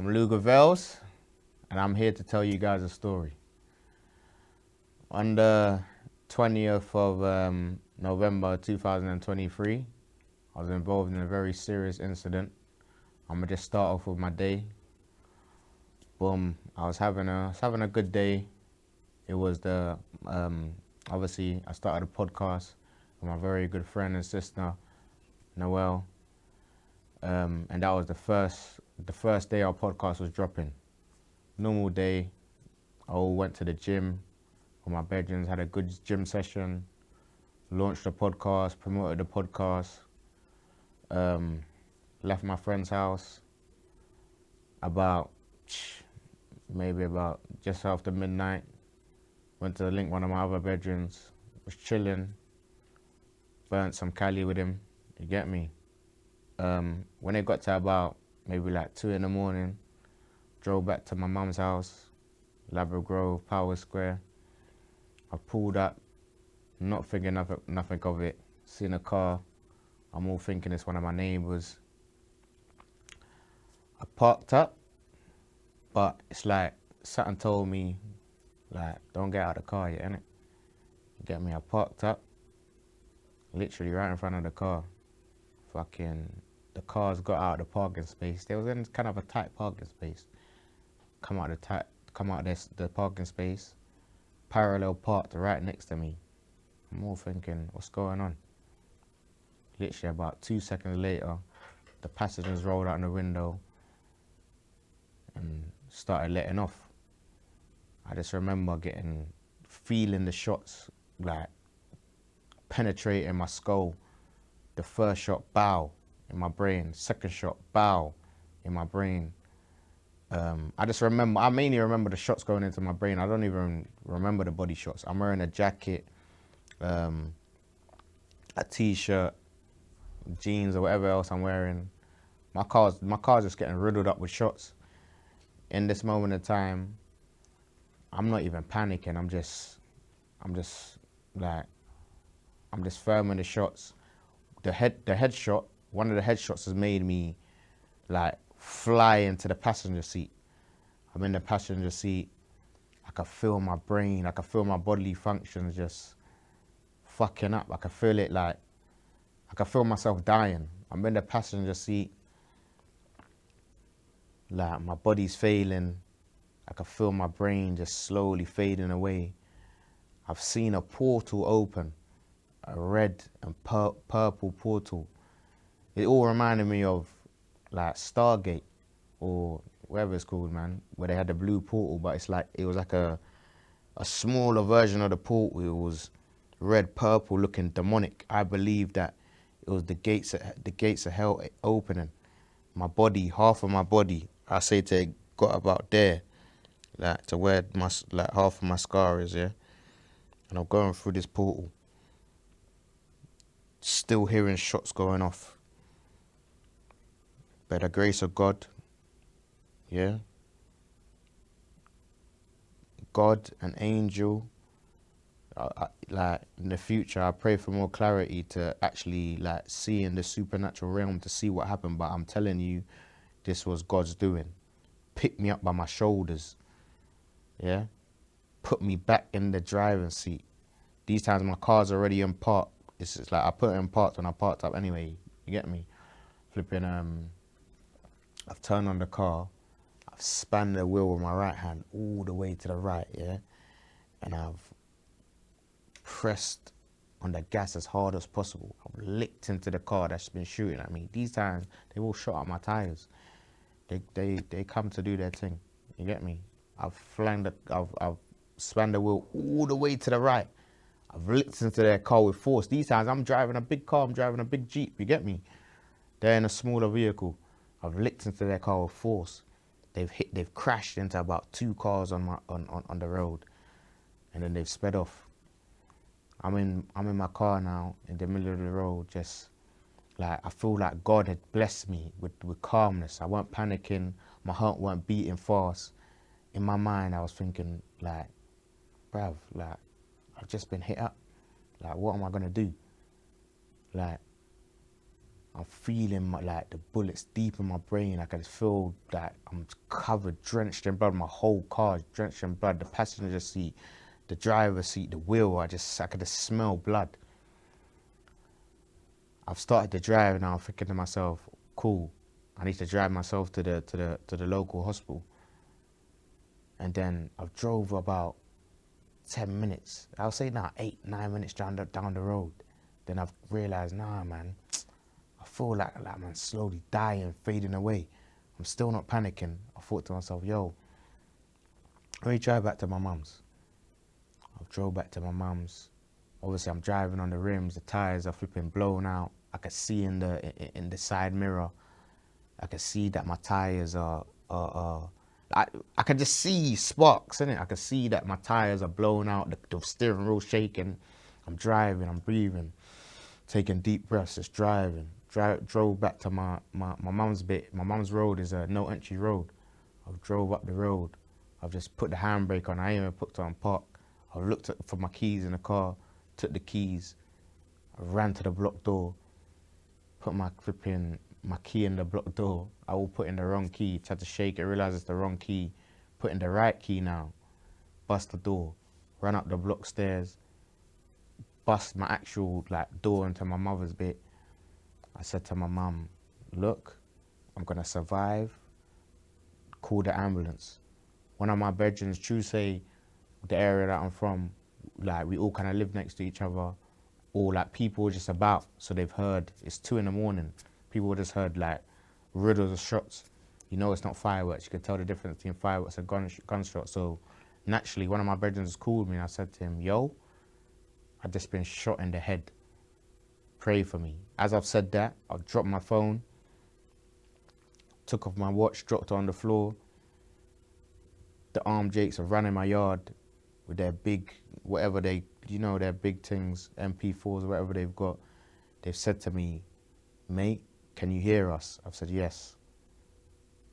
I'm LUGAVELZ, and I'm here to tell you guys a story. On the 20th of November 2023, I was involved in a very serious incident. I'm gonna just start off with my day. Boom, I was having a good day. It was obviously I started a podcast with my very good friend and sister, NAWAL. And that was the first day our podcast was dropping. Normal day. I all went to the gym with my bedrooms, had a good gym session, launched the podcast, promoted the podcast, left my friend's house maybe about just after midnight, went to link one of my other bedrooms, was chilling, burnt some Cali with him, you get me? When it got to about maybe like 2 in the morning, drove back to my mum's house, Labrador Grove, Power Square. I pulled up, not thinking nothing of it, seen a car, I'm all thinking it's one of my neighbours. I parked up, but it's like something told me, like, don't get out of the car yet, innit? You get me? I parked up, literally right in front of the car. The cars got out of the parking space. They was in kind of a tight parking space. Come out the parking space, parallel parked right next to me. I'm all thinking, what's going on? Literally about 2 seconds later, the passengers rolled out the window and started letting off. I just remember feeling the shots like penetrating my skull. The first shot, bow, in my brain. Second shot, bow, in my brain. I mainly remember the shots going into my brain. I don't even remember the body shots. I'm wearing a jacket, a t-shirt, jeans, or whatever else I'm wearing. My car's just getting riddled up with shots. In this moment of time, I'm not even panicking. I'm just firming the shots. The headshot, one of the headshots has made me like fly into the passenger seat. I'm in the passenger seat. I can feel my brain. I can feel my bodily functions just fucking up. I can feel it like, I can feel myself dying. I'm in the passenger seat. Like my body's failing. I can feel my brain just slowly fading away. I've seen a portal open, a red and purple portal. It all reminded me of like Stargate or whatever it's called, man, where they had the blue portal, but it was like a smaller version of the portal. It was red, purple, looking demonic. I believe that it was the gates of hell opening. My body, half of my body, I say to it, got about there, like to where half of my scar is, yeah. And I'm going through this portal, still hearing shots going off. By the grace of God, yeah, God, an angel, like in the future, I pray for more clarity to actually like see in the supernatural realm to see what happened. But I'm telling you, this was God's doing. Picked me up by my shoulders, yeah, put me back in the driving seat. These times my car's already in park. It's just like I put it in park when I parked up anyway. You get me? Flipping. I've turned on the car. I've spanned the wheel with my right hand all the way to the right, yeah, and I've pressed on the gas as hard as possible. I've licked into the car that's been shooting at me. These times they all shot at my tires. They come to do their thing. You get me? I've spanned the wheel all the way to the right. I've licked into their car with force. These times I'm driving a big car. I'm driving a big Jeep. You get me? They're in a smaller vehicle. I've licked into their car with force. They've crashed into about 2 cars on the road, and then they've sped off. I'm in my car now in the middle of the road, just like I feel like God had blessed me with calmness. I weren't panicking, my heart weren't beating fast. In my mind I was thinking like, bruv, like I've just been hit up. Like what am I gonna do? Like I'm feeling like the bullets deep in my brain. I can feel that I'm covered, drenched in blood. My whole car is drenched in blood. The passenger seat, the driver's seat, the wheel. I could just smell blood. I've started to drive now. I'm thinking to myself, cool. I need to drive myself to the local hospital. And then I've drove about 10 minutes. I'll say now 8-9 minutes down the road. Then I've realized, nah, man. I feel like I'm slowly dying, fading away. I'm still not panicking. I thought to myself, yo, let me drive back to my mum's. I drove back to my mum's. Obviously, I'm driving on the rims. The tires are flipping blown out. I can see in the side mirror. I can see that my tires are I can just see sparks, innit? I can see that my tires are blown out. The steering wheel shaking. I'm driving. I'm breathing, taking deep breaths, just driving. Drove back to my mum's bit. My mum's road is a no entry road. I drove up the road. I've just put the handbrake on. I ain't even put it on park. I looked for my keys in the car, took the keys, I ran to the block door, put my key in the block door. I will put in the wrong key, tried to shake it, realized it's the wrong key, put in the right key now, bust the door, ran up the block stairs, bust my actual door into my mother's bit. I said to my mum, look, I'm gonna survive, call the ambulance. One of my bedrooms, Tuesday, the area that I'm from, we all kind of live next to each other, or people were just about, so they've heard, it's 2 a.m, people just heard riddles of shots. You know it's not fireworks, you can tell the difference between fireworks and gunshots. So naturally, one of my bedrooms called me and I said to him, yo, I've just been shot in the head. Pray for me. As I've said that, I've dropped my phone, took off my watch, dropped it on the floor. The armed jakes have run in my yard with their big, whatever their big things, MP4s, whatever they've got. They've said to me, mate, can you hear us? I've said, yes.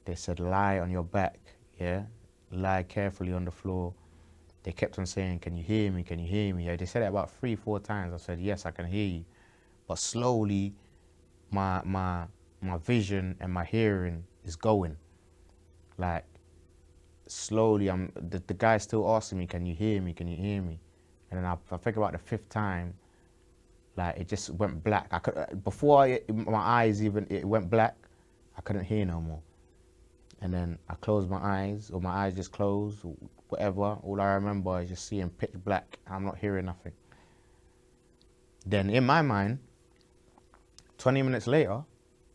They said, lie on your back, yeah? Lie carefully on the floor. They kept on saying, can you hear me? Can you hear me? Yeah, they said it about 3-4 times. I said, yes, I can hear you. But slowly, my vision and my hearing is going. Slowly, the guy's still asking me, can you hear me? Can you hear me? And then I think about the 5th time, it just went black. I could, before my eyes it went black, I couldn't hear no more. And then I closed my eyes, or my eyes just closed, or whatever. All I remember is just seeing pitch black. I'm not hearing nothing. Then in my mind, 20 minutes later,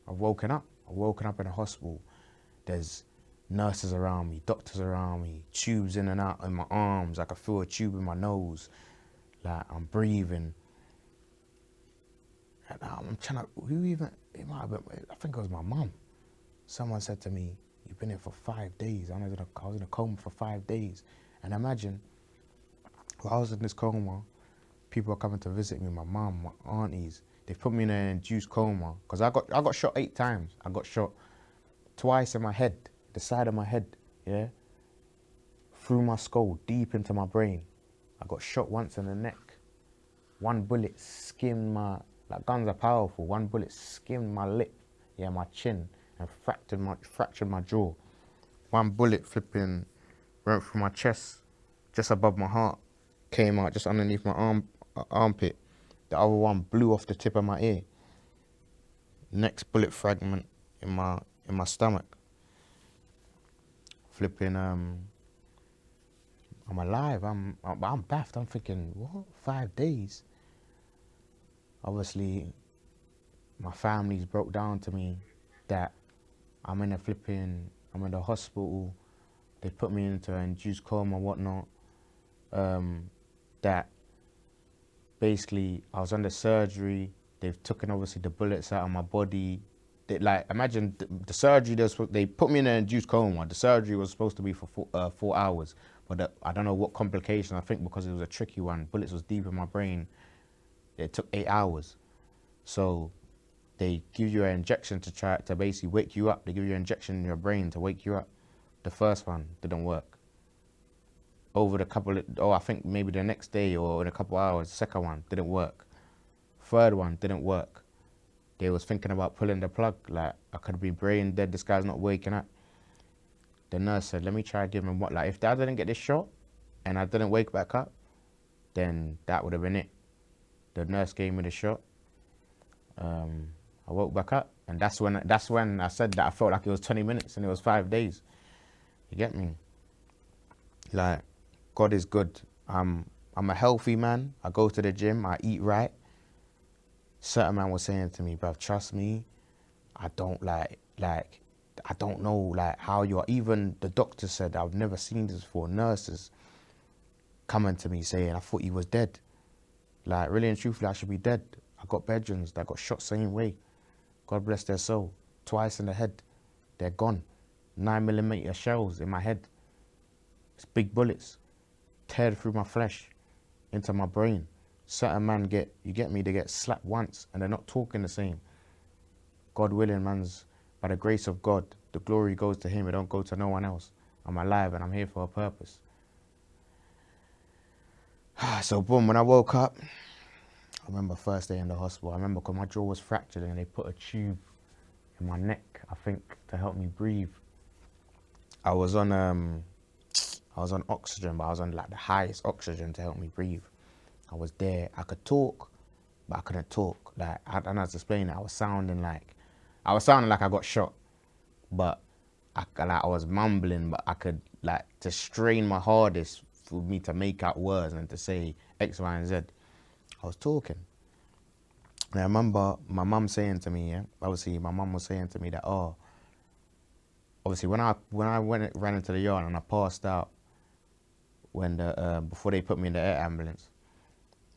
I've woken up. I've woken up in a hospital. There's nurses around me, doctors around me, tubes in and out in my arms. I can feel a tube in my nose. I'm breathing. And I'm trying to, I think it was my mum. Someone said to me, you've been here for 5 days. I was in a coma for 5 days. And imagine, while I was in this coma, people are coming to visit me, my mum, my aunties. They've put me in an induced coma. Because I got shot 8 times. I got shot twice in my head, the side of my head, yeah? Through my skull, deep into my brain. I got shot once in the neck. One bullet skimmed guns are powerful. One bullet skimmed my lip, yeah, my chin, and fractured my jaw. One bullet flipping went through my chest, just above my heart, came out just underneath my armpit. The other one blew off the tip of my ear. Next bullet fragment in my stomach. Flipping, I'm alive. I'm baffed. I'm thinking, what? 5 days? Obviously, my family's broke down to me that I'm in the hospital. They put me into an induced coma and whatnot. That basically I was under surgery. They've taken obviously the bullets out of my body. Imagine the surgery. They put me in an induced coma. The surgery was supposed to be for 4 hours, but I don't know what complication. I think because it was a tricky one. Bullets was deep in my brain. It took 8 hours. So they give you an injection to try to basically wake you up. They give you an injection in your brain to wake you up. The first one didn't work. I think maybe the next day or in a couple of hours, the second one didn't work. Third one didn't work. they was thinking about pulling the plug. Like, I could be brain dead. This guy's not waking up. The nurse said, let me try giving him what. Like, if Dad didn't get this shot and I didn't wake back up, then that would have been it. The nurse gave me the shot. I woke back up, and that's when I said that I felt like it was 20 minutes and it was 5 days. You get me? Like, God is good. I'm a healthy man. I go to the gym. I eat right. Certain man was saying to me, bruv, trust me, I don't I don't know like how you are. Even the doctor said, I've never seen this before. Nurses coming to me saying, I thought he was dead. Like, really and truthfully, I should be dead. I got bedrooms that got shot same way. God bless their soul. Twice in the head. They're gone. 9mm shells in my head. It's big bullets. Teared through my flesh. Into my brain. Certain man they get slapped once and they're not talking the same. God willing, man's, by the grace of God, the glory goes to him. It don't go to no one else. I'm alive and I'm here for a purpose. So boom, when I woke up, I remember first day in the hospital. I remember because my jaw was fractured and they put a tube in my neck, I think, to help me breathe. I was on oxygen, but I was on like the highest oxygen to help me breathe. I was there. I could talk, but I couldn't talk. Like, I don't know how to explain it. I was sounding like I got shot, but I was mumbling, but I could like to strain my hardest for me to make out words and to say X, Y, and Z. I was talking. And I remember my mum saying to me, obviously my mum was saying to me that, obviously when I ran into the yard and I passed out when before they put me in the air ambulance,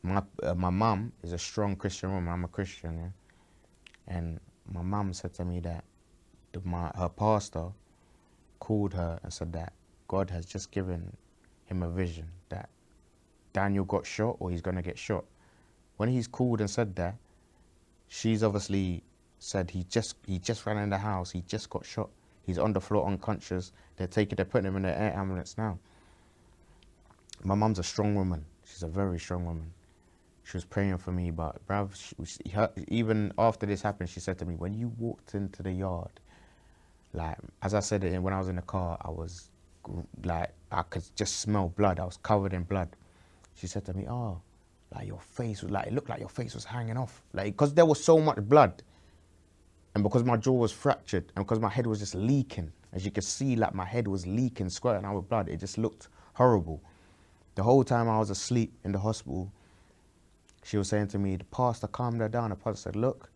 my mum is a strong Christian woman. I'm a Christian, yeah? And my mum said to me that her pastor called her and said that God has just given him a vision that Daniel got shot or he's going to get shot. When he's called and said that, she's obviously said he just ran in the house, he just got shot. He's on the floor unconscious. They're putting him in the air ambulance now. My mum's a strong woman. She's a very strong woman. She was praying for me, but bruv, even after this happened, she said to me, when you walked into the yard, like, as I said it when I was in the car, I was like, I could just smell blood. I was covered in blood. She said to me, like your face was like, it looked like your face was hanging off. Like, because there was so much blood. And because my jaw was fractured and because my head was just leaking, as you could see, like my head was leaking, squirting out with blood. It just looked horrible. The whole time I was asleep in the hospital, she was saying to me, the pastor calmed her down. The pastor said, look,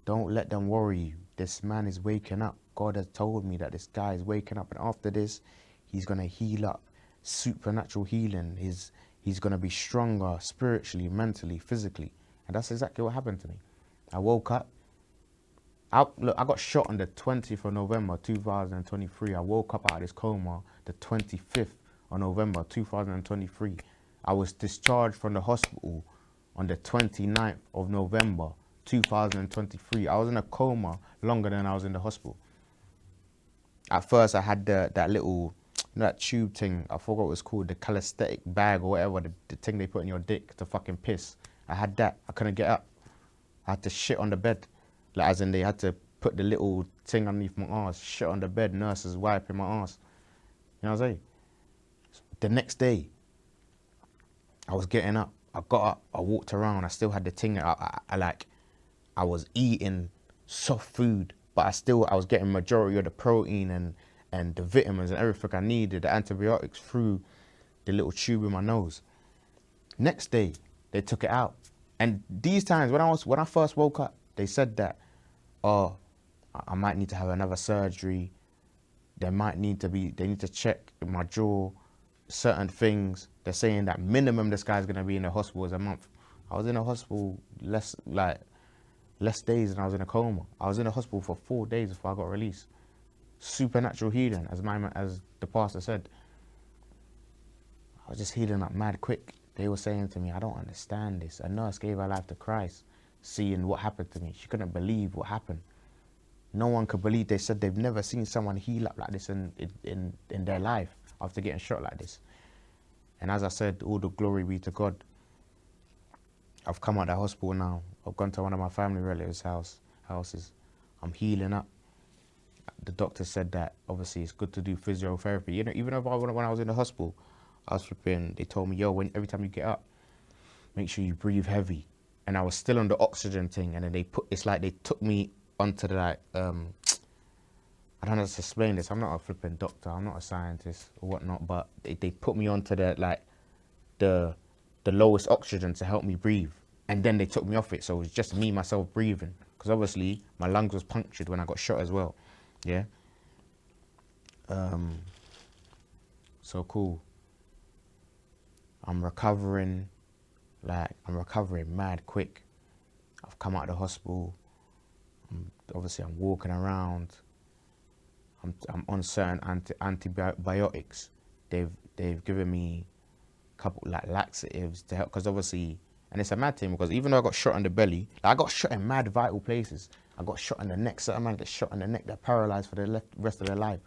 don't let them worry you. This man is waking up. God has told me that this guy is waking up. And after this, he's going to heal up. Supernatural healing. He's going to be stronger spiritually, mentally, physically. And that's exactly what happened to me. I woke up. I got shot on the 20th of November, 2023. I woke up out of this coma the 25th of November, 2023. I was discharged from the hospital on the 29th of November, 2023. I was in a coma longer than I was in the hospital. At first, I had that little, that tube thing, I forgot what it was called, the calisthenic bag or whatever, the thing they put in your dick to fucking piss. I had that. I couldn't get up. I had to shit on the bed. Like, as in they had to put the little thing underneath my arse, shit on the bed, nurses wiping my arse. You know what I'm saying? The next day, I was getting up. I got up, I walked around, I still had the thing. I was eating soft food, but I was getting majority of the protein and the vitamins and everything I needed, the antibiotics through the little tube in my nose. Next day, they took it out. And these times, when I first woke up, they said that, I might need to have another surgery. They need to check my jaw, certain things. They're saying that minimum this guy's gonna be in the hospital is a month. I was in the hospital less days than I was in a coma. I was in the hospital for 4 days before I got released. Supernatural healing, as the pastor said. I was just healing up mad quick. They were saying to me, I don't understand this. A nurse gave her life to Christ, seeing what happened to me. She couldn't believe what happened. No one could believe. They said they've never seen someone heal up like this in their life after getting shot like this. And as I said, all the glory be to God. I've come out of the hospital now. I've gone to one of my family relatives' house. houses. I'm healing up. The doctor said that obviously it's good to do physiotherapy. You know, even if when I was in the hospital, I was flipping. They told me, yo, every time you get up, make sure you breathe heavy. And I was still on the oxygen thing, and then it's like they took me onto the like I don't know how to explain this. I'm not a flipping doctor. I'm not a scientist or whatnot, but they put me onto the lowest oxygen to help me breathe, and then they took me off it. So it was just me myself breathing, because obviously my lungs was punctured when I got shot as well. Yeah. So cool. I'm recovering mad quick. I've come out of the hospital. Obviously I'm walking around. I'm on certain antibiotics. They've given me a couple like laxatives to help, because obviously, and it's a mad thing, because even though I got shot in the belly, like, I got shot in mad vital places. I got shot in the neck. Certain man get shot in the neck, they're paralyzed for the rest of their life.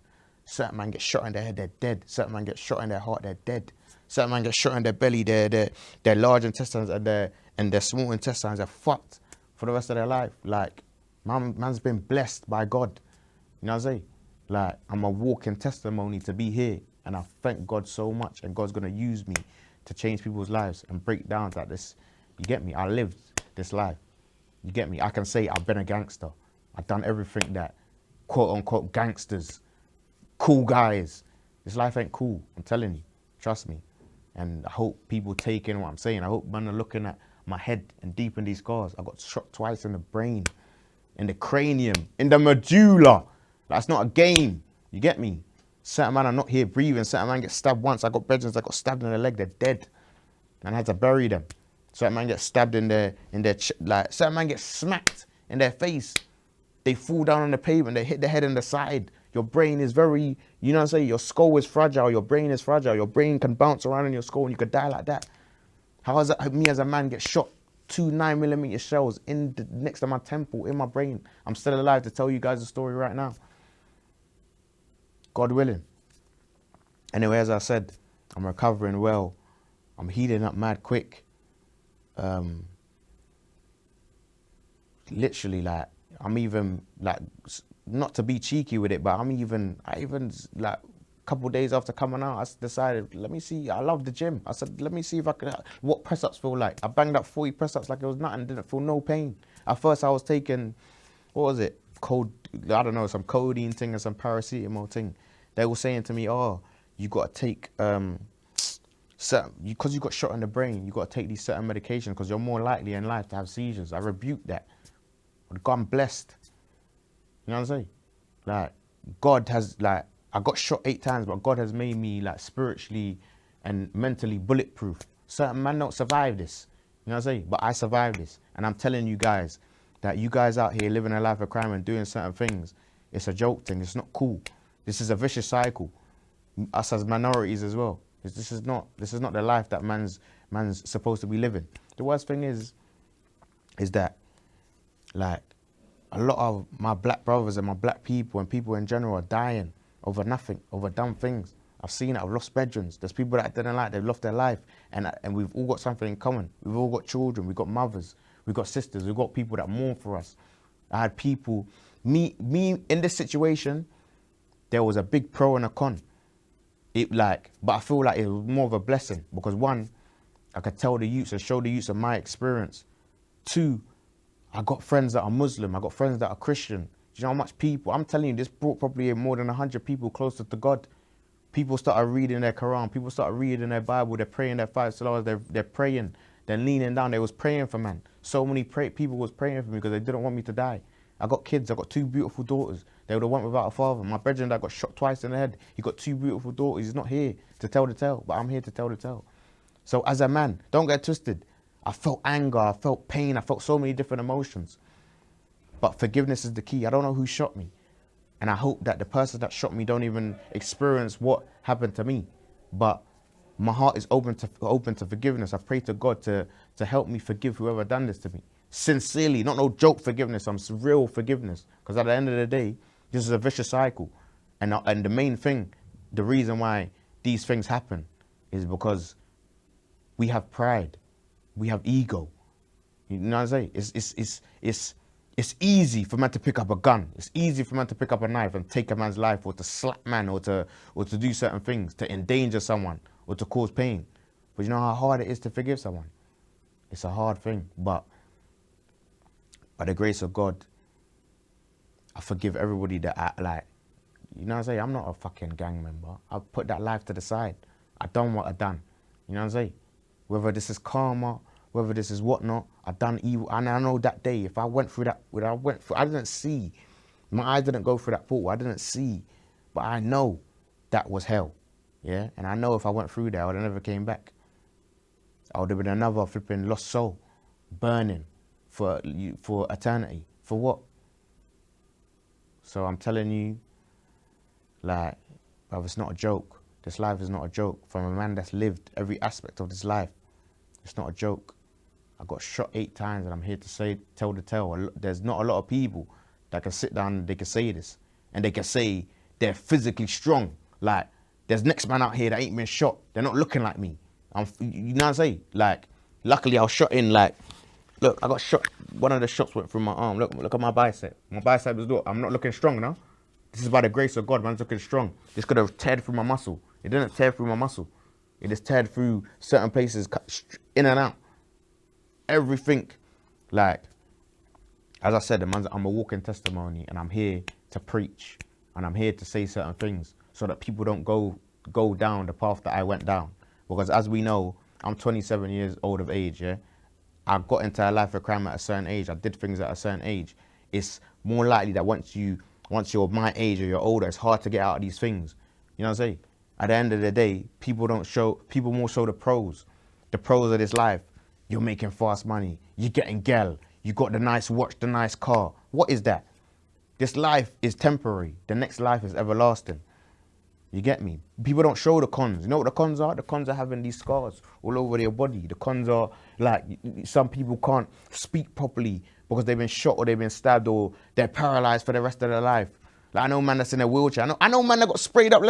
Certain man get shot in their head, they're dead. Certain man get shot in their heart, they're dead. Certain man get shot in their belly, their large intestines and their small intestines are fucked for the rest of their life. Like, man's been blessed by God. You know what I'm saying? Like, I'm a walking testimony to be here, and I thank God so much, and God's gonna use me to change people's lives and break down like this. You get me? I lived this life. You get me? I can say I've been a gangster. I've done everything that quote unquote gangsters, cool guys. This life ain't cool. I'm telling you. Trust me. And I hope people take in what I'm saying. I hope men are looking at my head and deep in these scars. I got shot twice in the brain, in the cranium, in the medulla. That's not a game. You get me? Certain man are not here breathing. Certain man get stabbed once. I got brethren that got stabbed in the leg. They're dead. And I had to bury them. Certain man get stabbed like, certain man get smacked in their face. They fall down on the pavement. They hit the head in the side. Your brain is very, you know what I'm saying? Your skull is fragile. Your brain is fragile. Your brain can bounce around in your skull and you could die like that. How is it me as a man get shot 2 9mm shells next to my temple, in my brain? I'm still alive to tell you guys the story right now. God willing. Anyway, as I said, I'm recovering well. I'm healing up mad quick. Literally, like, I'm even, like, not to be cheeky with it, but I even like, a couple of days after coming out, I decided, let me see, I love the gym. I said, let me see if I can, what press-ups feel like. I banged up 40 press-ups like it was nothing, didn't feel no pain. At first I was taking, what was it? I don't know, some codeine thing and some paracetamol thing. They were saying to me, oh, you got to take, because you got shot in the brain, you got to take these certain medications because you're more likely in life to have seizures. I rebuked that. But God, I'm blessed. You know what I'm saying? Like, God has, like, I got shot 8 times, but God has made me, like, spiritually and mentally bulletproof. Certain man don't survive this. You know what I'm saying? But I survived this. And I'm telling you guys that you guys out here living a life of crime and doing certain things, it's a joke thing. It's not cool. This is a vicious cycle. Us as minorities as well. This is not the life that man's supposed to be living. The worst thing is that, like, a lot of my black brothers and my black people and people in general are dying over nothing, over dumb things. I've seen it. I've lost bedrooms. There's people that didn't like, they've lost their life, and we've all got something in common. We've all got children. We've got mothers. We've got sisters. We've got people that mourn for us. I had people, me in this situation, there was a big pro and a con. But I feel like it was more of a blessing because, one, I could tell the youths and show the youths of my experience. 2, I got friends that are Muslim. I got friends that are Christian. Do you know how much people? I'm telling you, this brought probably more than 100 people closer to God. People started reading their Quran. People started reading their Bible. They're praying their 5 salawats. They're praying. They're leaning down. They was praying for man. So many people was praying for me because they didn't want me to die. I got kids. I got 2 beautiful daughters. They would have went without a father. My brethren that got shot twice in the head, he got 2 beautiful daughters. He's not here to tell the tale, but I'm here to tell the tale. So as a man, don't get twisted. I felt anger. I felt pain. I felt so many different emotions. But forgiveness is the key. I don't know who shot me. And I hope that the person that shot me don't even experience what happened to me. But my heart is open to forgiveness. I pray to God to help me forgive whoever done this to me. Sincerely, not no joke forgiveness, some real forgiveness. Because at the end of the day, this is a vicious cycle. And the main thing, the reason why these things happen is because we have pride. We have ego. You know what I'm saying? It's It's easy for man to pick up a gun. It's easy for man to pick up a knife and take a man's life, or to slap man, or to do certain things, to endanger someone, or to cause pain. But you know how hard it is to forgive someone? It's a hard thing. But by the grace of God, I forgive everybody that I like. You know what I'm saying? I'm not a fucking gang member. I put that life to the side. I done what I done. You know what I'm saying? Whether this is karma, whether this is whatnot, I done evil. And I know that day, if I went through that, I didn't see. My eyes didn't go through that portal. I didn't see. But I know that was hell. Yeah? And I know if I went through there, I would have never came back. I would have been another flipping lost soul, burning for eternity. For what? So I'm telling you, like, bruv, it's not a joke. This life is not a joke. From a man that's lived every aspect of this life, it's not a joke. I got shot 8 times, and I'm here to tell the tale. There's not a lot of people that can sit down and they can say this, and they can say they're physically strong. Like, there's next man out here that ain't been shot. They're not looking like me. You know what I'm saying? Like, luckily I was shot in, like, look, I got shot. One of the shots went through my arm. Look at my bicep. My bicep is, look, I'm not looking strong now. This is by the grace of God, man's looking strong. This could have teared through my muscle. It didn't tear through my muscle. It just teared through certain places, in and out. Everything. Like, as I said, I'm a walking testimony, and I'm here to preach, and I'm here to say certain things so that people don't go down the path that I went down. Because as we know, I'm 27 years old of age, yeah? I got into a life of crime at a certain age. I did things at a certain age. It's more likely that once you're my age or you're older, it's hard to get out of these things. You know what I'm saying? At the end of the day, people more show the pros. The pros of this life. You're making fast money. You're getting girl. You got the nice watch, the nice car. What is that? This life is temporary. The next life is everlasting. You get me? People don't show the cons. You know what the cons are? The cons are having these scars all over their body. The cons are, like, some people can't speak properly because they've been shot or they've been stabbed or they're paralyzed for the rest of their life. Like, I know man that's in a wheelchair. I know man that got sprayed up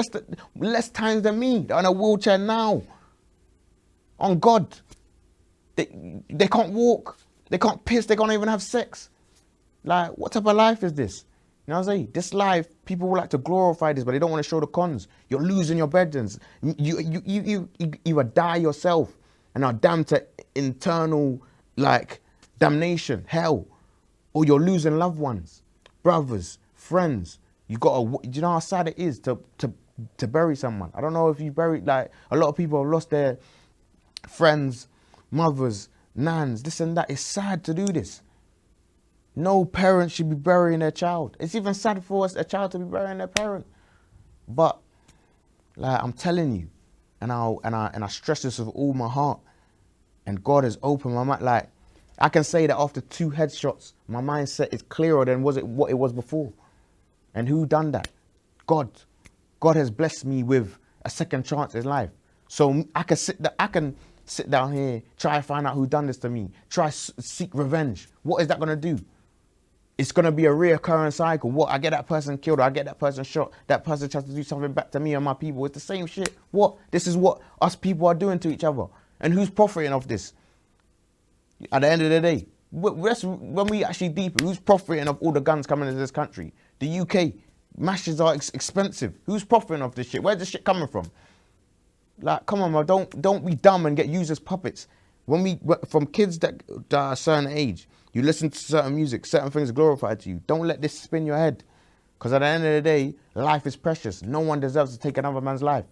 less times than me. They're in a wheelchair now. On God. They can't walk. They can't piss. They can't even have sex. Like, what type of life is this? You know what I'm saying? This life, people will like to glorify this, but they don't want to show the cons. You're losing your brethren. You either die yourself and are damned to internal, like, damnation, hell, or you're losing loved ones, brothers, friends. Do you know how sad it is to bury someone? I don't know if you buried, like, a lot of people have lost their friends, mothers, nans, this and that. It's sad to do this. No parent should be burying their child. It's even sad for a child to be burying their parent. But, like, I'm telling you, and I stress this with all my heart, and God has opened my mind. Like, I can say that after 2 headshots, my mindset is clearer than what it was before. And who done that? God. God has blessed me with a second chance in life. So I can sit down here, try to find out who done this to me, try seek revenge. What is that gonna do? It's going to be a reoccurring cycle. What? I get that person killed, or I get that person shot. That person tries to do something back to me and my people. It's the same shit. What? This is what us people are doing to each other. And who's profiting off this? At the end of the day, when we actually deep, who's profiting off all the guns coming into this country? The UK. Mashes are expensive. Who's profiting off this shit? Where's this shit coming from? Like, come on, man. Don't be dumb and get used as puppets. From kids that are a certain age, you listen to certain music, certain things are glorified to you. Don't let this spin your head. Because at the end of the day, life is precious. No one deserves to take another man's life.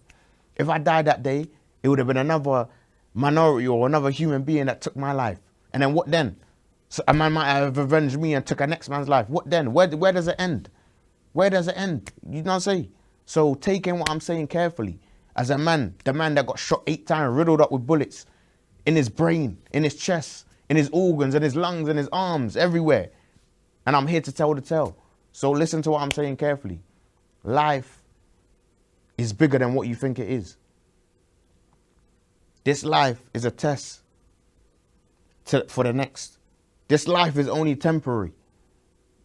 If I died that day, it would have been another minority or another human being that took my life. And then what then? So a man might have avenged me and took a next man's life. What then? Where does it end? Where does it end? You know what I'm saying? So take in what I'm saying carefully. As a man, the man that got shot 8 times, riddled up with bullets, in his brain, in his chest, in his organs, in his lungs, in his arms, everywhere. And I'm here to tell the tale. So listen to what I'm saying carefully. Life is bigger than what you think it is. This life is a test for the next. This life is only temporary.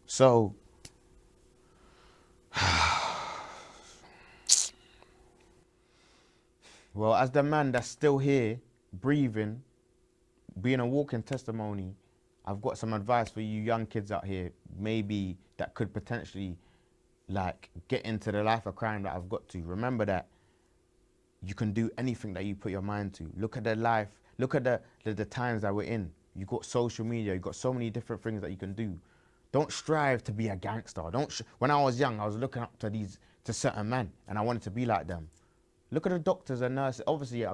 So, well, as the man that's still here, breathing, being a walking testimony, I've got some advice for you young kids out here, maybe that could potentially like get into the life of crime that I've got to. Remember that you can do anything that you put your mind to. Look at the life, look at the times that we're in. You got social media, you got so many different things that you can do. Don't strive to be a gangster. When I was young, I was looking up to certain men, and I wanted to be like them. Look at the doctors and nurses. Obviously,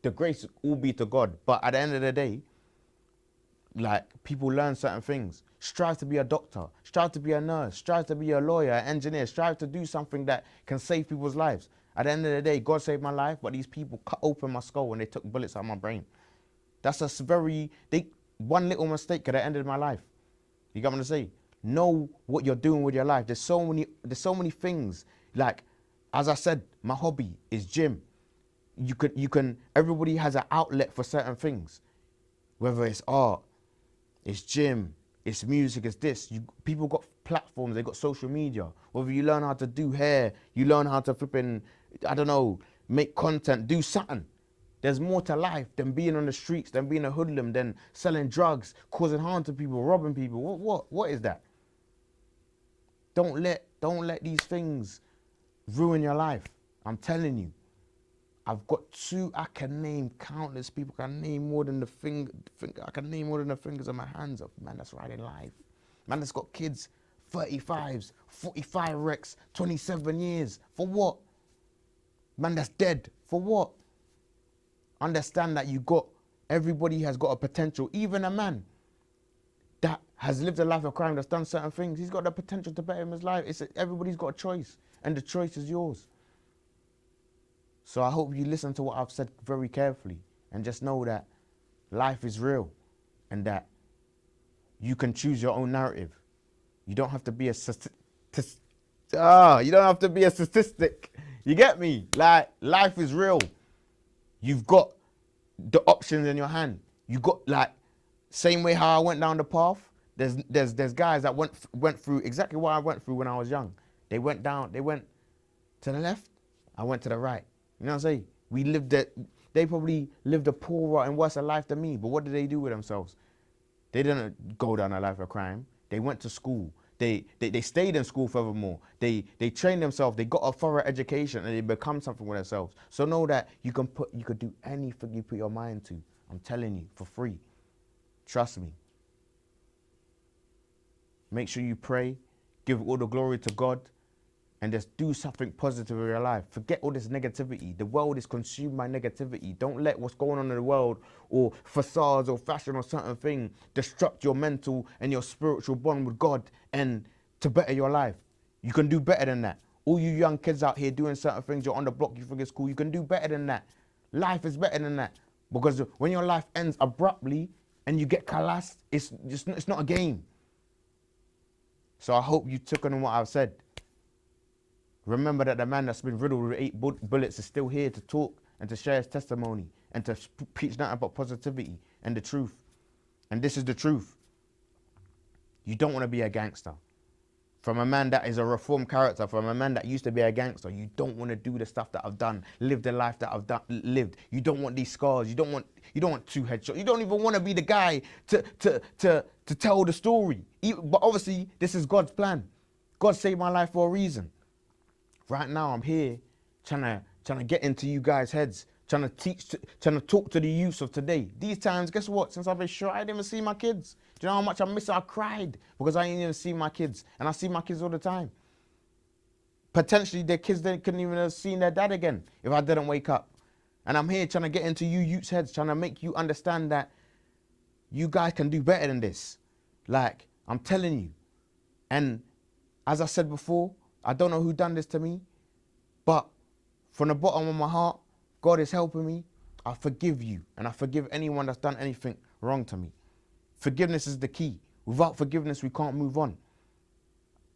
the grace all be to God, but at the end of the day, like, people learn certain things. Strive to be a doctor, strive to be a nurse, strive to be a lawyer, an engineer, strive to do something that can save people's lives. At the end of the day, God saved my life, but these people cut open my skull and they took bullets out of my brain. That's one little mistake could have ended my life. You got what I'm saying? Know what you're doing with your life. There's so many things. Like, as I said, my hobby is gym. Everybody has an outlet for certain things. Whether it's art, it's gym, it's music, it's this. People got platforms, they got social media. Whether you learn how to do hair, you learn how to flipping, I don't know, make content, do something. There's more to life than being on the streets, than being a hoodlum, than selling drugs, causing harm to people, robbing people. What is that? Don't let these things ruin your life. I'm telling you. I've got I can name countless people. I can name more than the fingers on my hands of man that's riding life. Man that's got kids, 35s, 45 wrecks, 27 years. For what? Man that's dead. For what? Understand that everybody has got a potential. Even a man that has lived a life of crime, that's done certain things, he's got the potential to better his life. Everybody's got a choice, and the choice is yours. So I hope you listen to what I've said very carefully and just know that life is real and that you can choose your own narrative. You don't have to be a you don't have to be a statistic. You get me? Like, life is real. You've got the options in your hand. You got, like, same way how I went down the path. There's guys that went through exactly what I went through when I was young. They went to the left, I went to the right. You know what I'm saying? They probably lived a poorer and worse life than me, but what did they do with themselves? They didn't go down a life of crime. They went to school. They stayed in school furthermore. They trained themselves. They got a thorough education and they become something with themselves. So know that you could do anything you put your mind to. I'm telling you, for free. Trust me. Make sure you pray. Give all the glory to God. And just do something positive in your life. Forget all this negativity. The world is consumed by negativity. Don't let what's going on in the world or facades or fashion or something thing disrupt your mental and your spiritual bond with God and to better your life. You can do better than that. All you young kids out here doing certain things, you're on the block, you think it's cool, you can do better than that. Life is better than that. Because when your life ends abruptly and you get collapsed, it's not a game. So I hope you took on what I've said. Remember that the man that's been riddled with 8 bullets is still here to talk and to share his testimony and to preach nothing about positivity and the truth. And this is the truth. You don't want to be a gangster. From a man that is a reformed character, from a man that used to be a gangster, you don't want to do the stuff that I've done, live the life that I've lived. You don't want these scars. You don't want 2 headshots. You don't even want to be the guy to tell the story. But obviously, this is God's plan. God saved my life for a reason. Right now, I'm here trying to get into you guys' heads, trying to talk to the youths of today. These times, guess what? Since I've been shot, I didn't even see my kids. Do you know how much I miss it? I cried because I didn't even see my kids. And I see my kids all the time. Potentially, their kids couldn't even have seen their dad again if I didn't wake up. And I'm here trying to get into you youths' heads, trying to make you understand that you guys can do better than this. Like, I'm telling you. And as I said before, I don't know who done this to me, but from the bottom of my heart, God is helping me. I forgive you, and I forgive anyone that's done anything wrong to me. Forgiveness is the key. Without forgiveness, we can't move on.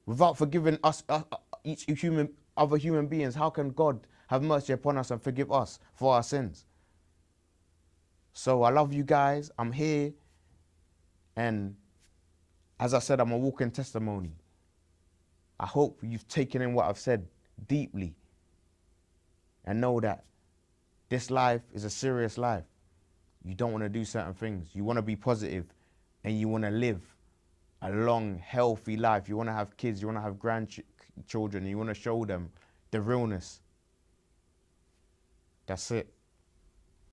Without forgiving other human beings, how can God have mercy upon us and forgive us for our sins? So I love you guys. I'm here, and as I said, I'm a walking testimony. I hope you've taken in what I've said deeply and know that this life is a serious life. You don't want to do certain things. You want to be positive. and you want to live a long, healthy life, you want to have kids, you want to have grandchildren, you want to show them the realness. That's it.